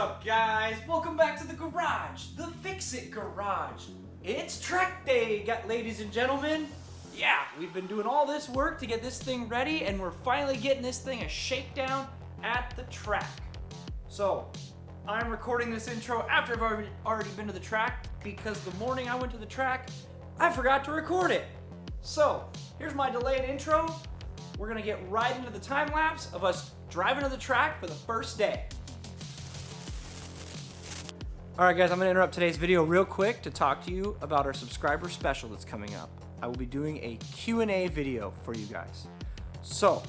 up, guys? Welcome back to the garage, the Fix-It Garage. It's track day, ladies and gentlemen. Yeah, we've been doing all this work to get this thing ready, and we're finally getting this thing a shakedown at the track. So, I'm recording this intro after I've already been to the track because the morning I went to the track, I forgot to record it. So, here's my delayed intro. We're gonna get right into the time lapse of us driving to the track for the first day. Alright guys, I'm going to interrupt today's video real quick to talk to you about our subscriber special that's coming up. I will be doing a Q&A video for you guys. So,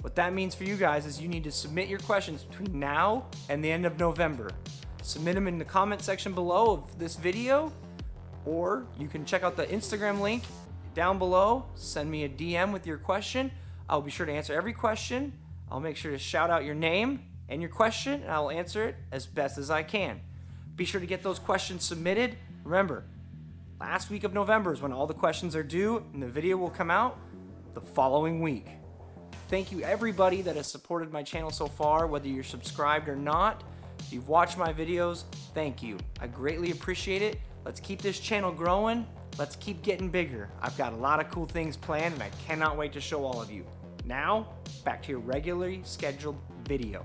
what that means for you guys is you need to submit your questions between now and the end of November. Submit them in the comment section below of this video, or you can check out the Instagram link down below. Send me a DM with your question. I'll be sure to answer every question. I'll make sure to shout out your name and your question, and I'll answer it as best as I can. Be sure to get those questions submitted. Remember, last week of November is when all the questions are due, and the video will come out the following week. Thank you everybody that has supported my channel so far, whether you're subscribed or not. If you've watched my videos, thank you. I greatly appreciate it. Let's keep this channel growing. Let's keep getting bigger. I've got a lot of cool things planned, and I cannot wait to show all of you. Now, back to your regularly scheduled video.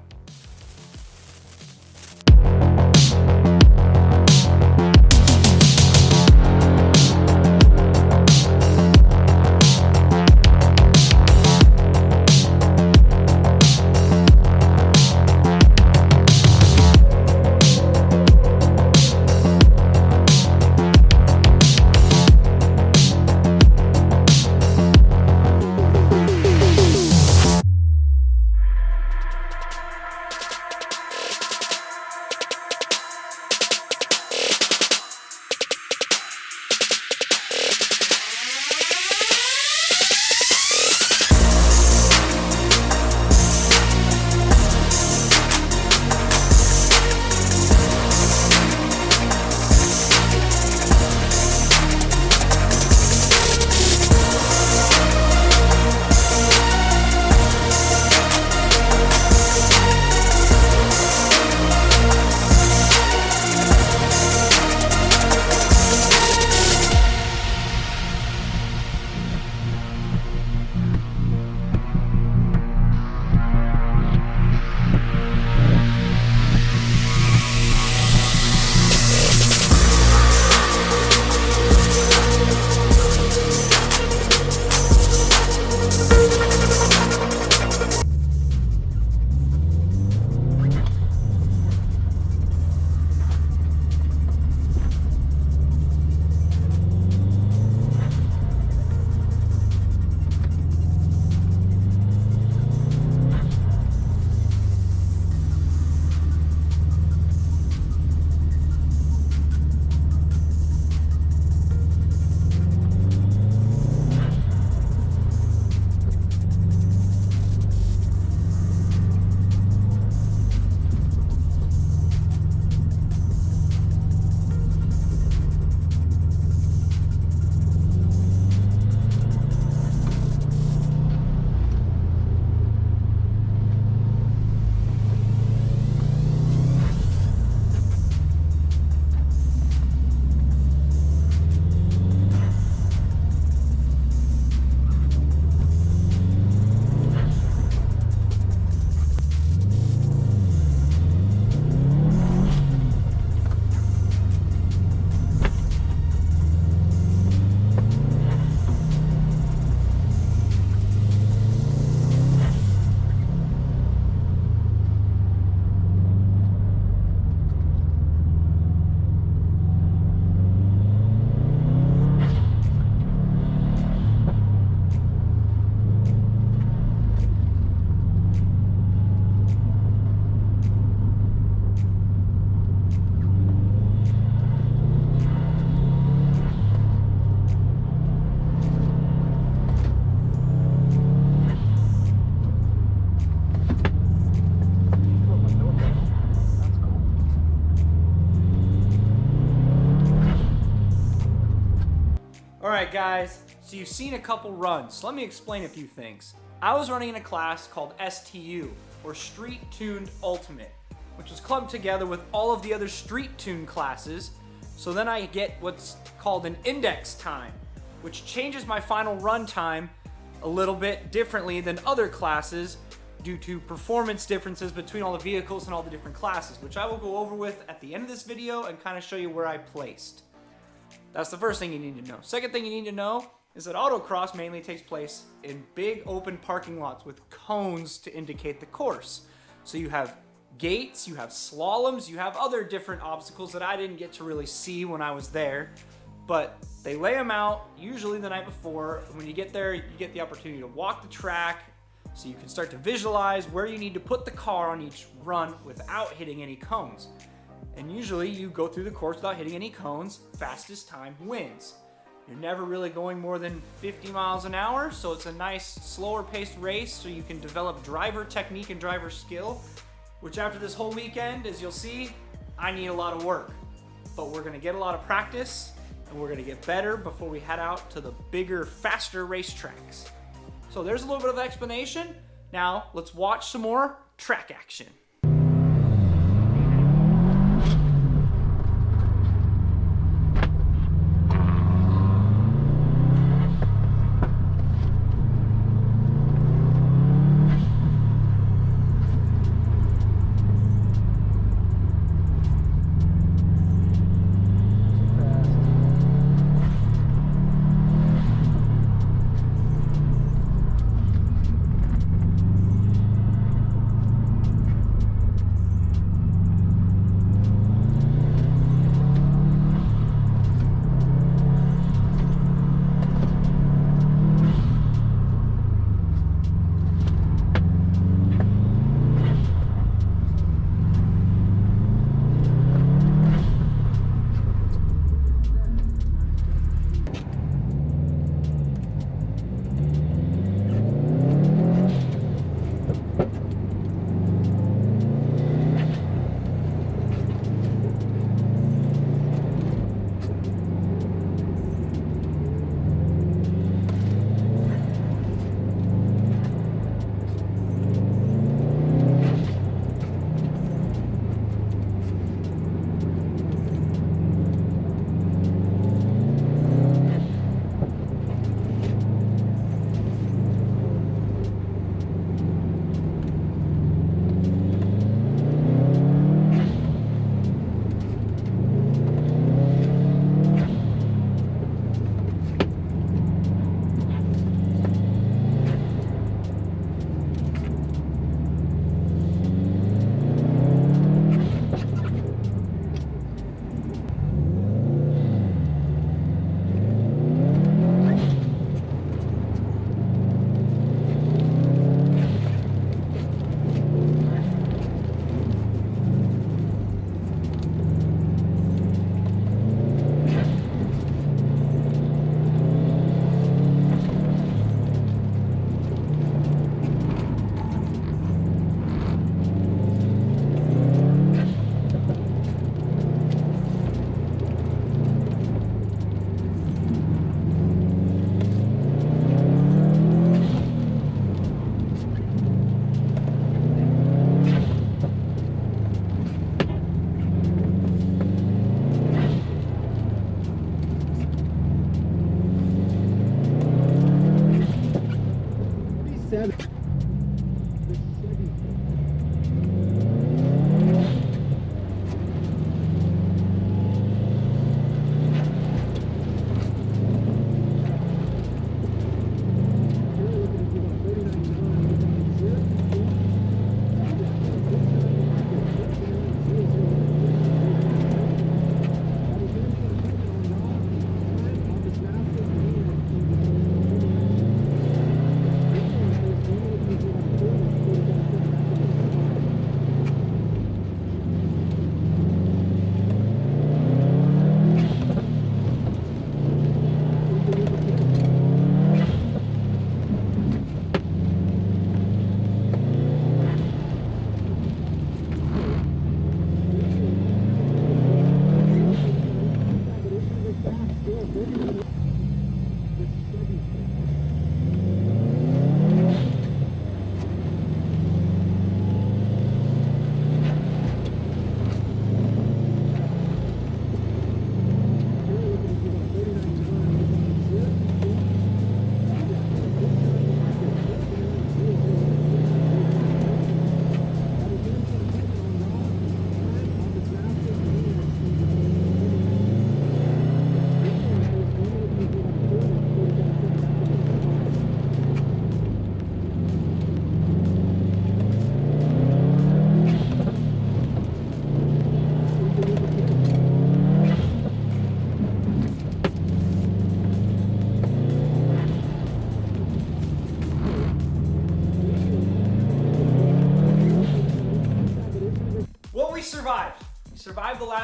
Alright guys, so you've seen a couple runs, so let me explain a few things. I was running in a class called STU, or Street Tuned Ultimate. which was clumped together with all of the other street tune classes. So then I get what's called an index time, which changes my final run time a little bit differently than other classes due to performance differences between all the vehicles and all the different classes, which I will go over with at the end of this video and kind of show you where I placed. That's the first thing you need to know. Second thing you need to know is that autocross mainly takes place in big open parking lots with cones to indicate the course. So you have gates, you have slaloms, you have other different obstacles that I didn't get to really see when I was there, but they lay them out usually the night before. When you get there, you get the opportunity to walk the track, so you can start to visualize where you need to put the car on each run without hitting any cones. And usually you go through the course without hitting any cones. Fastest time wins. You're never really going more than 50 miles an hour, so it's a nice slower paced race so you can develop driver technique and driver skill, which after this whole weekend, as you'll see, I need a lot of work. But we're gonna get a lot of practice and we're gonna get better before we head out to the bigger, faster racetracks. So there's a little bit of explanation. Now let's watch some more track action.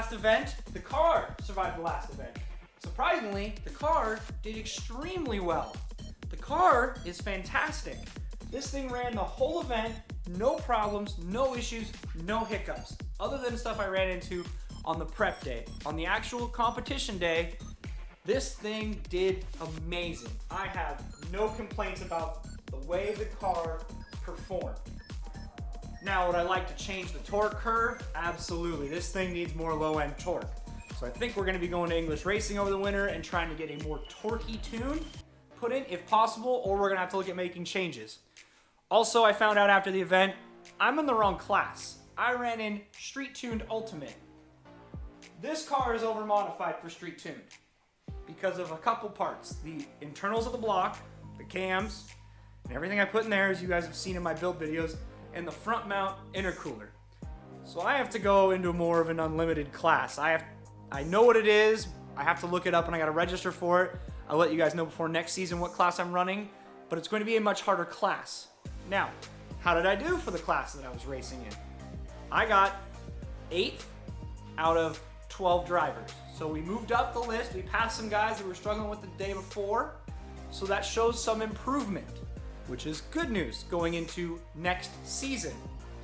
last event, the car survived the last event. Surprisingly, the car did extremely well. The car is fantastic. This thing ran the whole event, no problems, no issues, no hiccups, other than stuff I ran into on the prep day. On the actual competition day, this thing did amazing. I have no complaints about the way the car performed. Now, would I like to change the torque curve? Absolutely. This thing needs more low-end torque. So I think we're going to be going to English Racing over the winter and trying to get a more torquey tune put in if possible, or we're going to have to look at making changes. Also, I found out after the event, I'm in the wrong class. I ran in Street Tuned Ultimate. This car is over modified for Street Tuned because of a couple parts. The internals of the block, the cams, and everything I put in there, as you guys have seen in my build videos, and the front mount intercooler. So I have to go into more of an unlimited class. I know what it is. I have to look it up and I gotta register for it. I'll let you guys know before next season what class I'm running, but it's going to be a much harder class. Now, how did I do for the class that I was racing in? I got 8th out of 12 drivers. So we moved up the list. We passed some guys that were struggling with the day before. So that shows some improvement, which is good news going into next season.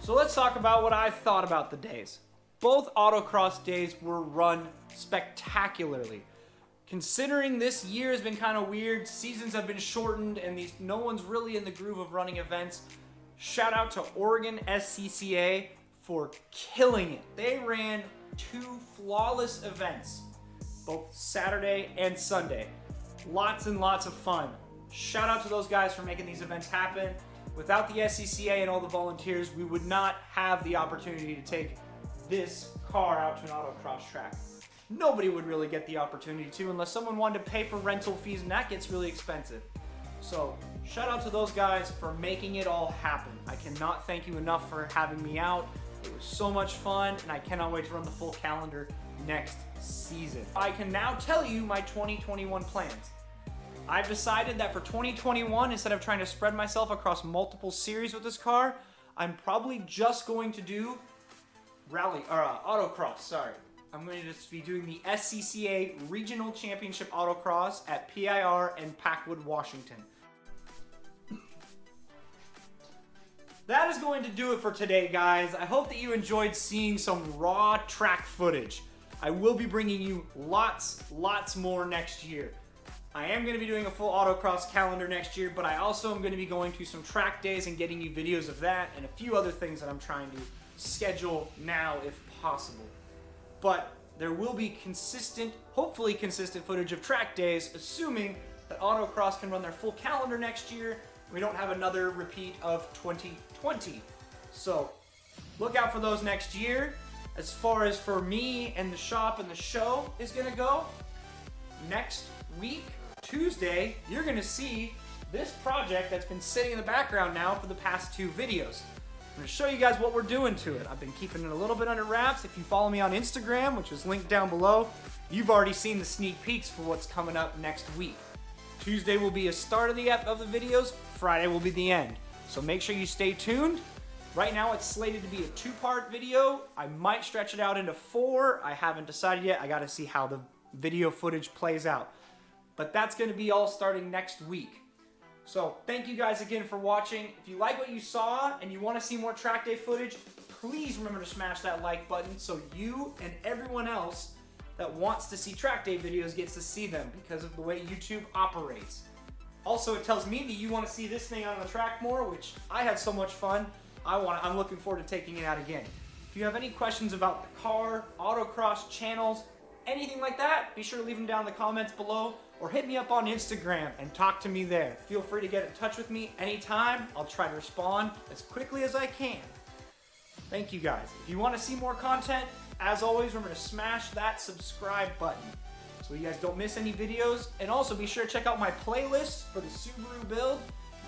So let's talk about what I thought about the days. Both autocross days were run spectacularly. Considering this year has been kind of weird, seasons have been shortened, and no one's really in the groove of running events. Shout out to Oregon SCCA for killing it. They ran 2 flawless events, both Saturday and Sunday. Lots and lots of fun. Shout out to those guys for making these events happen. Without the SCCA and all the volunteers, we would not have the opportunity to take this car out to an autocross track. Nobody would really get the opportunity to unless someone wanted to pay for rental fees, and that gets really expensive. So shout out to those guys for making it all happen. I cannot thank you enough for having me out. It was so much fun, and I cannot wait to run the full calendar next season. I can now tell you my 2021 plans. I've decided that for 2021, instead of trying to spread myself across multiple series with this car, I'm probably just going to do autocross, sorry. I'm going to just be doing the SCCA Regional Championship Autocross at PIR in Packwood, Washington. That is going to do it for today, guys. I hope that you enjoyed seeing some raw track footage. I will be bringing you lots more next year. I am going to be doing a full autocross calendar next year, but I also am going to be going to some track days and getting you videos of that and a few other things that I'm trying to schedule now if possible. But there will be hopefully consistent footage of track days, assuming that autocross can run their full calendar next year. We don't have another repeat of 2020. So look out for those next year. As far as for me and the shop and the show is going to go, next week, Tuesday, you're going to see this project that's been sitting in the background now for the past 2 videos. I'm going to show you guys what we're doing to it. I've been keeping it a little bit under wraps. If you follow me on Instagram, which is linked down below, you've already seen the sneak peeks for what's coming up next week. Tuesday will be a start of the videos. Friday will be the end. So make sure you stay tuned. Right now it's slated to be a 2-part video. I might stretch it out into 4. I haven't decided yet. I got to see how the video footage plays out. But that's going to be all starting next week. So thank you guys again for watching. If you like what you saw and you want to see more track day footage, please remember to smash that like button so you and everyone else that wants to see track day videos gets to see them because of the way YouTube operates. Also, it tells me that you want to see this thing out on the track more, which I had so much fun. I'm looking forward to taking it out again. If you have any questions about the car, autocross, channels, anything like that, be sure to leave them down in the comments below or hit me up on Instagram and talk to me there. Feel free to get in touch with me anytime. I'll try to respond as quickly as I can. Thank you guys. If you want to see more content, as always, remember to smash that subscribe button so you guys don't miss any videos. And also be sure to check out my playlist for the Subaru build.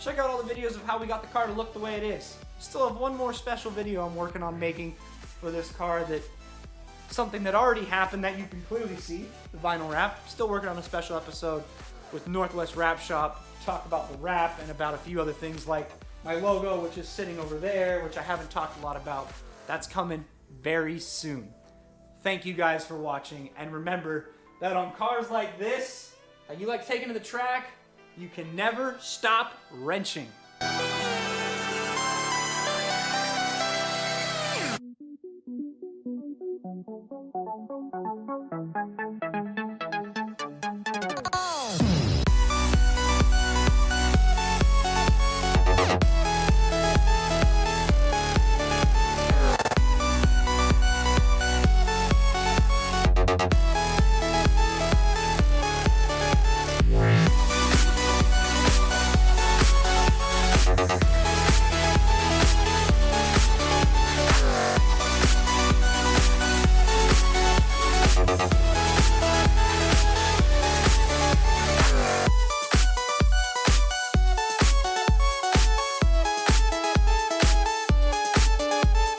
Check out all the videos of how we got the car to look the way it is. Still have one more special video I'm working on making for this car, something that already happened that you can clearly see, the vinyl wrap. Still working on a special episode with Northwest Wrap Shop, talk about the wrap and about a few other things like my logo, which is sitting over there, which I haven't talked a lot about. That's coming very soon. Thank you guys for watching, and remember that on cars like this, that you like taking to the track, you can never stop wrenching.